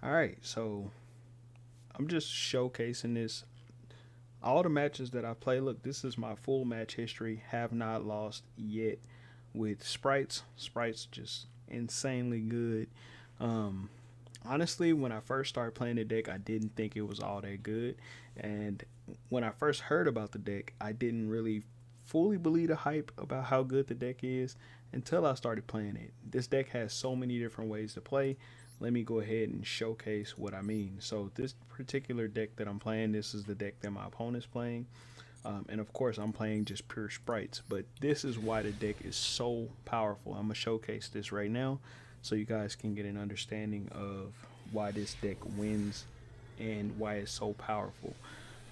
All right, so I'm just showcasing this. All the matches that I play, look, this is my full match history. Have not lost yet with sprites. Sprites just insanely good. Um, Honestly, when I first started playing the deck, I didn't think it was all that good. And when I first heard about the deck, I didn't really fully believe the hype about how good the deck is until I started playing it. This deck has so many different ways to play. Let me go ahead and showcase what I mean. So this particular deck that I'm playing, this is the deck that my opponent's playing. And of course, I'm playing just pure sprites, but this is why the deck is so powerful. I'm gonna showcase this right now so you guys can get an understanding of why this deck wins and why it's so powerful.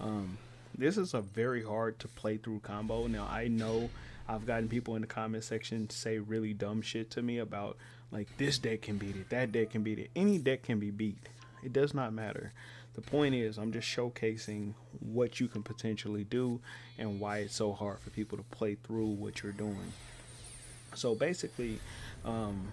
Um, this is a very hard to play through combo. Now, I know I've gotten people in the comment section say really dumb shit to me about like this deck can beat it, that deck can beat it. Any deck can be beat. It does not matter. The point is, I'm just showcasing what you can potentially do and why it's so hard for people to play through what you're doing. So basically, um,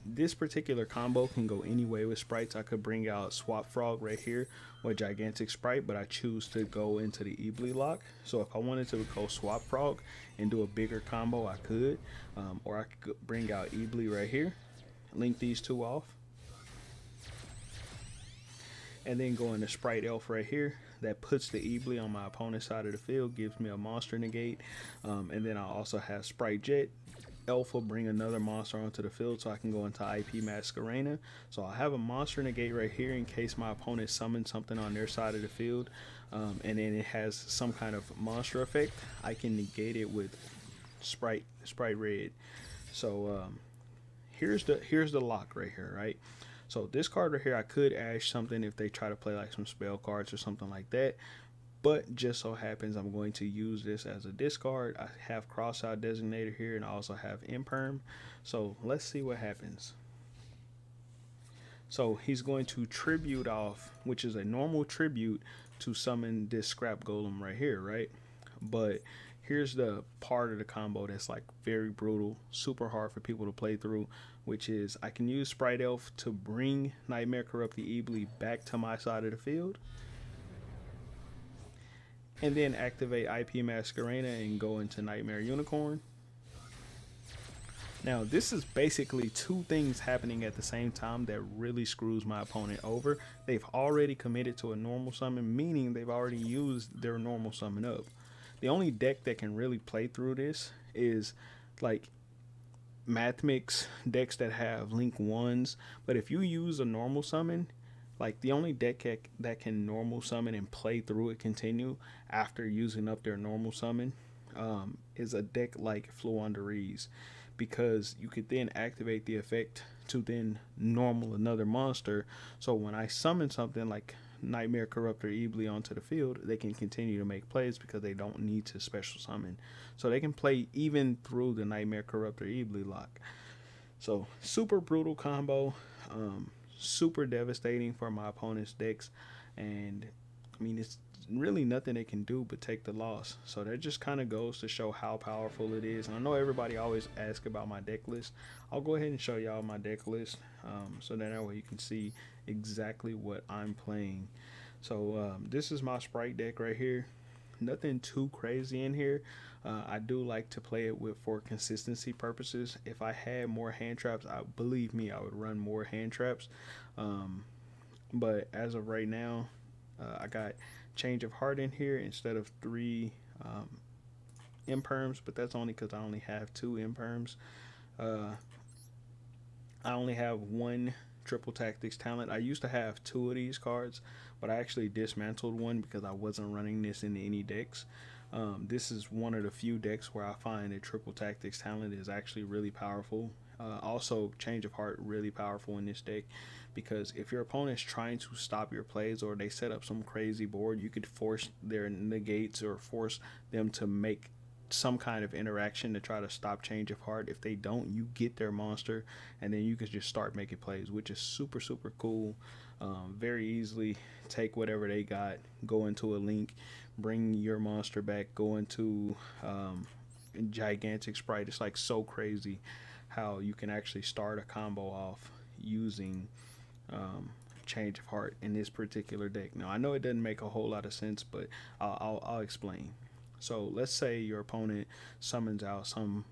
this particular combo can go any way with sprites. I could bring out Swap Frog right here or Gigantic Sprite, but I choose to go into the Eebly lock. So if I wanted to go Swap Frog and do a bigger combo, I could. Or I could bring out Eebly right here, link these two off, and then go into Sprite Elf right here. That puts the Eebly on my opponent's side of the field, gives me a monster negate. And then I also have Sprite Jet. Elf will bring another monster onto the field so I can go into IP Masquerena. So I'll have a monster negate right here in case my opponent summons something on their side of the field. And then it has some kind of monster effect. I can negate it with Sprite Red. So here's the lock right here, right? So this card right here, I could ash something if they try to play like some spell cards or something like that. But just so happens I'm going to use this as a discard. I have Crossout Designator here and I also have Imperm. So let's see what happens. So he's going to tribute off, which is a normal tribute to summon this Scrap Golem right here, right? But here's the part of the combo that's like very brutal, super hard for people to play through, which is I can use Sprite Elf to bring Nightmare Corrupt the Eebly back to my side of the field, and then activate IP Masquerena and go into Nightmare Unicorn. Now, this is basically two things happening at the same time that really screws my opponent over. They've already committed to a normal summon, meaning they've already used their normal summon up. The only deck that can really play through this is like Math Mix decks that have Link 1s. But if you use a normal summon, like the only deck that can normal summon and play through it continue after using up their normal summon is a deck like Fluandereeze, because you could then activate the effect to then normal another monster. So when I summon something like Nightmare Corruptor Eebly onto the field, they can continue to make plays because they don't need to special summon. So they can play even through the Nightmare Corruptor Eebly lock. So super brutal combo, super devastating for my opponent's decks, and I mean it's really nothing they can do but take the loss. So that just kind of goes to show how powerful it is. And I know everybody always asks about my deck list. I'll go ahead and show y'all my deck list, so that way you can see exactly what I'm playing. So this is my Sprite deck right here. Nothing too crazy in here. I do like to play it with for consistency purposes. If I had more hand traps, believe me, I would run more hand traps. But as of right now, I got Change of Heart in here instead of 3 imperms, but that's only because I only have 2 imperms. I only have 1 Triple Tactics talent. I used to have 2 of these cards, but I actually dismantled one because I wasn't running this in any decks. This is one of the few decks where I find that Triple Tactics talent is actually really powerful. Also, Change of Heart really powerful in this deck, because if your opponent's trying to stop your plays or they set up some crazy board, you could force their negates or force them to make some kind of interaction to try to stop Change of Heart. If they don't, you get their monster and then you can just start making plays, which is super cool. Very easily take whatever they got, go into a link, bring your monster back, go into Gigantic Sprite. It's like so crazy how you can actually start a combo off using change of heart in this particular deck. Now I know it doesn't make a whole lot of sense, but I'll explain. So let's say your opponent summons out some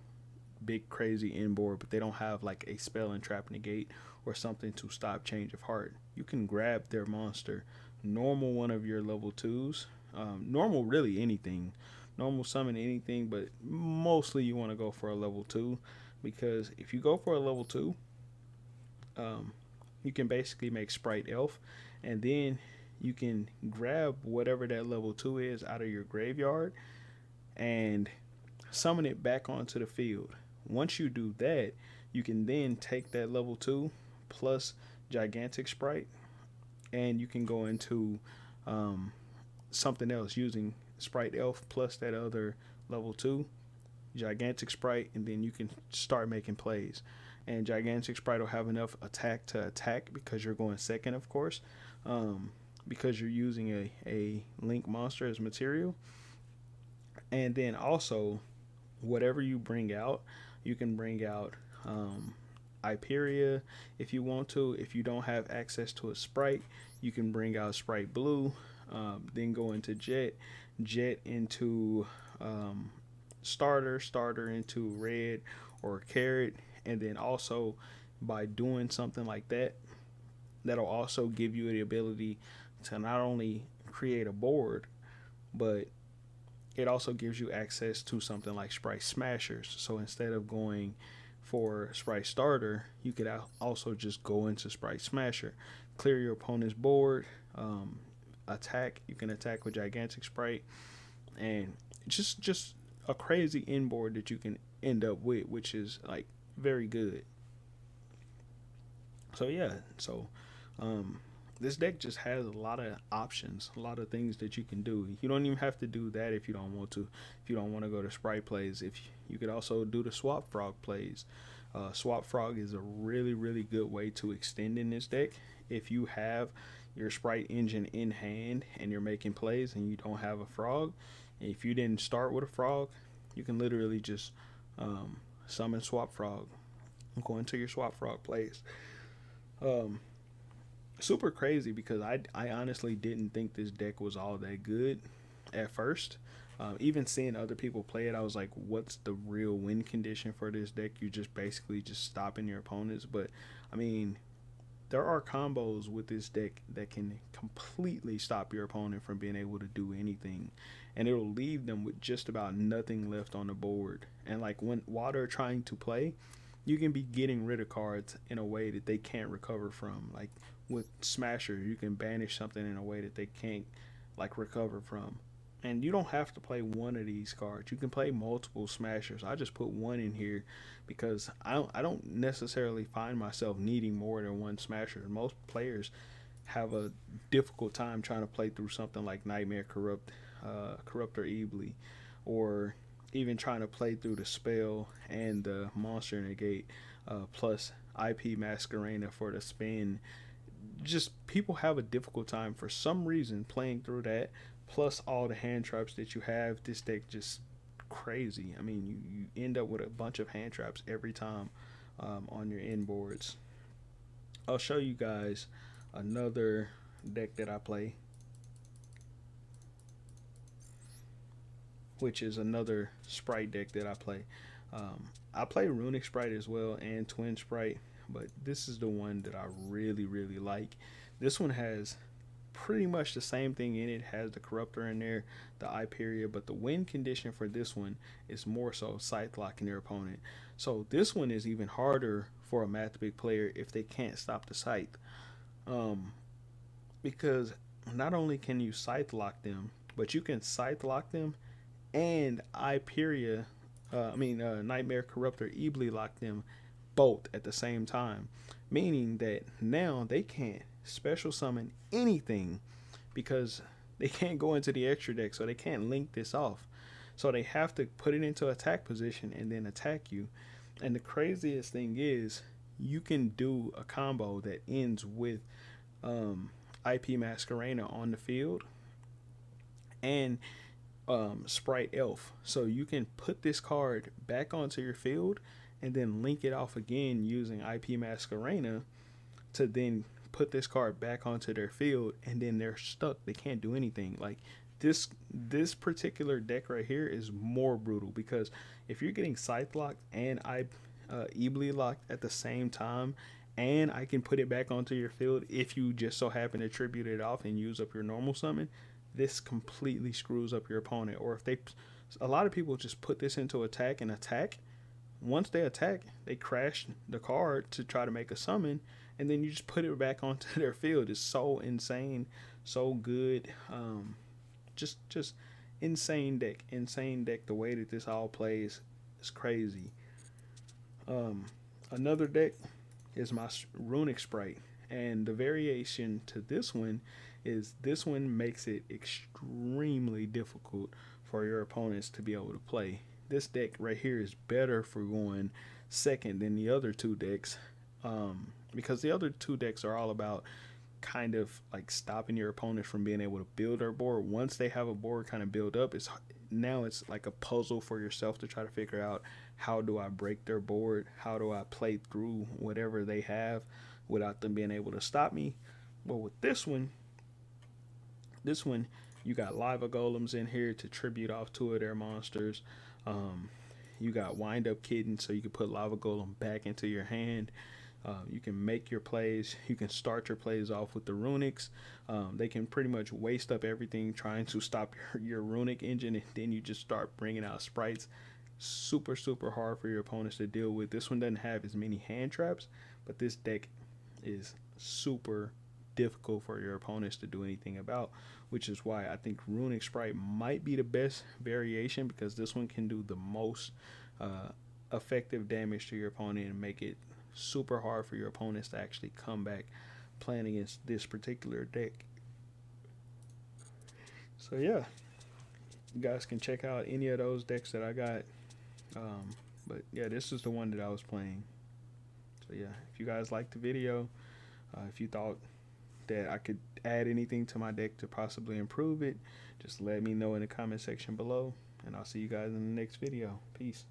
big crazy inboard, but they don't have like a spell and trap negate or something to stop change of heart. You can grab their monster, normal one of your level 2s, normal really anything, normal summon anything, but mostly you want to go for a level 2, because if you go for a level 2, you can basically make Spright Elf, and then you can grab whatever that level 2 is out of your graveyard and summon it back onto the field. Once you do that, you can then take that level 2 plus Gigantic Spright, and you can go into something else using Spright Elf plus that other level 2 Gigantic Spright, and then you can start making plays. And Gigantic Spright will have enough attack to attack because you're going second, of course, because you're using a link monster as material. And then also, whatever you bring out, you can bring out Hyperia if you want to. If you don't have access to a Spright, you can bring out Spright Blue, then go into Jet into Starter into Red or Carrot. And then also, by doing something like that, that'll also give you the ability to not only create a board, but it also gives you access to something like Spright Smashers. So instead of going for Spright Starter, you could also just go into Spright Smasher, clear your opponent's board, attack. You can attack with Gigantic Spright, and just a crazy inboard that you can end up with, which is like very good. So yeah, this deck just has a lot of options, a lot of things that you can do. You don't even have to do that if you don't want to. If you don't want to go to Spright plays, if you could also do the Swap Frog plays. Swap Frog is a really good way to extend in this deck. If you have your Spright engine in hand and you're making plays and you don't have a frog, and if you didn't start with a frog, you can literally just summon Swap Frog and go into your Swap Frog plays. Super crazy, because I honestly didn't think this deck was all that good at first. Even seeing other people play it, I was like, what's the real win condition for this deck? You just basically just stopping your opponents. But I mean, there are combos with this deck that can completely stop your opponent from being able to do anything, and it'll leave them with just about nothing left on the board. And like while they're trying to play, you can be getting rid of cards in a way that they can't recover from. Like with Smasher, you can banish something in a way that they can't like recover from. And you don't have to play one of these cards. You can play multiple Smashers. I just put one in here because I don't necessarily find myself needing more than one Smasher. Most players have a difficult time trying to play through something like Nightmare Corruptor Eebly, or even trying to play through the spell and the monster negate, plus IP Masquerena for the spin. Just people have a difficult time for some reason playing through that, plus all the hand traps that you have. This deck just crazy. I mean, you end up with a bunch of hand traps every time on your inboards. I'll show you guys another deck that I play, which is another Spright deck that I play. I play Runic Spright as well and Twin Spright, but this is the one that I really like. This one has pretty much the same thing in it. Has the Corruptor in there, the Hyperia, but the win condition for this one is more so Scythe locking their opponent. So this one is even harder for a Mathematic player if they can't stop the Scythe, because not only can you Scythe lock them, but you can Scythe lock them and Hyperia, Nightmare Corruptor Eebly lock them both at the same time, meaning that now they can't special summon anything because they can't go into the extra deck, so they can't link this off. So they have to put it into attack position and then attack you. And the craziest thing is, you can do a combo that ends with IP Masquerena on the field and Spright Elf. So you can put this card back onto your field and then link it off again using IP Masquerena to then put this card back onto their field, and then they're stuck. They can't do anything. Like this particular deck right here is more brutal, because if you're getting Scythe locked and Ebly locked at the same time, and I can put it back onto your field if you just so happen to tribute it off and use up your normal summon, this completely screws up your opponent. Or if they, a lot of people just put this into attack and attack. Once they attack, they crash the card to try to make a summon, and then you just put it back onto their field. It's so insane, so good. Just insane deck. The way that this all plays is crazy. Another deck is my Runic Spright, and the variation to this one is this one makes it extremely difficult for your opponents to be able to play. This deck right here is better for going second than the other two decks, because the other two decks are all about kind of like stopping your opponent from being able to build their board. Once they have a board kind of built up, it's like a puzzle for yourself to try to figure out, how do I break their board? How do I play through whatever they have without them being able to stop me? Well, with this one, you got Lava Golems in here to tribute off two of their monsters. You got Wind Up Kitten, so you can put Lava Golem back into your hand. You can make your plays. You can start your plays off with the Runics. They can pretty much waste up everything trying to stop your Runic engine, and then you just start bringing out Sprites. Super hard for your opponents to deal with. This one doesn't have as many hand traps, but this deck is super difficult for your opponents to do anything about, which is why I think Runic Spright might be the best variation, because this one can do the most effective damage to your opponent and make it super hard for your opponents to actually come back playing against this particular deck. So yeah, you guys can check out any of those decks that I got, but yeah, this is the one that I was playing. So yeah, if you guys liked the video, if you thought that I could add anything to my deck to possibly improve it, just let me know in the comment section below, and I'll see you guys in the next video. Peace.